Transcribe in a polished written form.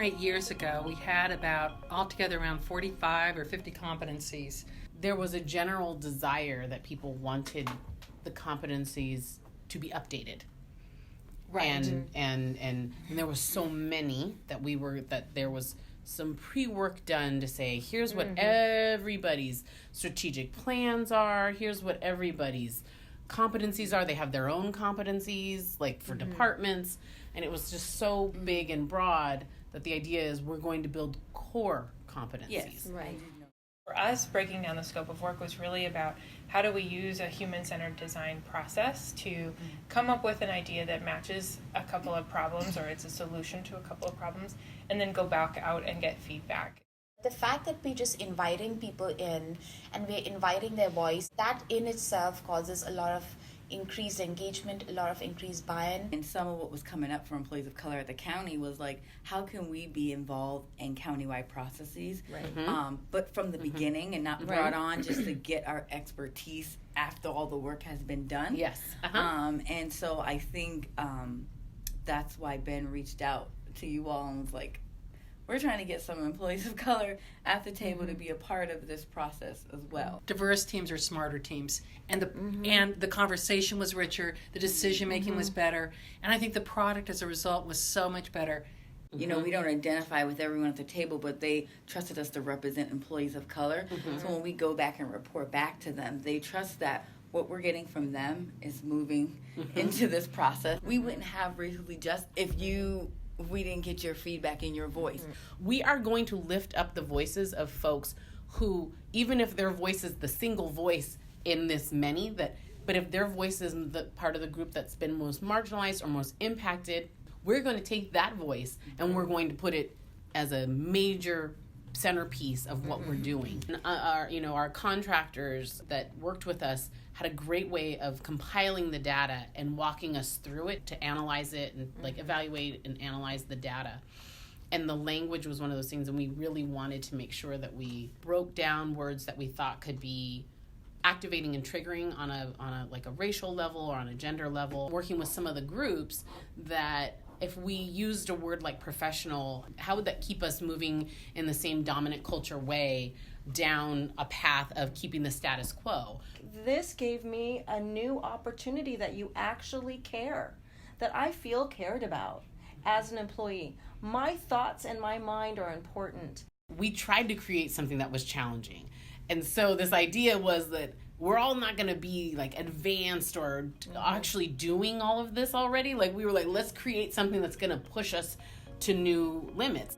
8 years ago, we had about altogether around 45 or 50 competencies. There was a general desire that people wanted the competencies to be updated. Right. And there was so many that there was some pre-work done to say, here's what everybody's strategic plans are, here's what everybody's competencies are. They have their own competencies, like for departments, and it was just so big and broad that the idea is we're going to build core competencies. Yes, right. For us, breaking down the scope of work was really about how do we use a human-centered design process to come up with an idea that matches a couple of problems, or it's a solution to a couple of problems, and then go back out and get feedback. The fact that we're just inviting people in and we're inviting their voice, that in itself causes a lot of increased engagement, a lot of increased buy-in. And some of what was coming up for employees of color at the county was like, how can we be involved in countywide processes, Right. But from the beginning and not brought on just to get our expertise after all the work has been done. Yes. And so I think that's why Ben reached out to you all and was like, we're trying to get some employees of color at the table to be a part of this process as well. Diverse teams are smarter teams, and the conversation was richer, the decision making was better, and I think the product as a result was so much better. You know, we don't identify with everyone at the table, but they trusted us to represent employees of color. So when we go back and report back to them, they trust that what we're getting from them is moving into this process. We wouldn't have Recently Just if we didn't get your feedback and your voice. We are going to lift up the voices of folks who, even if their voice is the single voice in this many, but if their voice is the part of the group that's been most marginalized or most impacted, we're going to take that voice and we're going to put it as a major centerpiece of what we're doing. And our contractors that worked with us had a great way of compiling the data and walking us through it to analyze it and evaluate and analyze the data. And the language was one of those things, and we really wanted to make sure that we broke down words that we thought could be activating and triggering on a racial level or on a gender level. Working with some of the groups that if we used a word like professional, how would that keep us moving in the same dominant culture way down a path of keeping the status quo? This gave me a new opportunity that you actually care, that I feel cared about as an employee. My thoughts and my mind are important. We tried to create something that was challenging. And so this idea was that we're all not going to be advanced or actually doing all of this already. We were let's create something that's going to push us to new limits.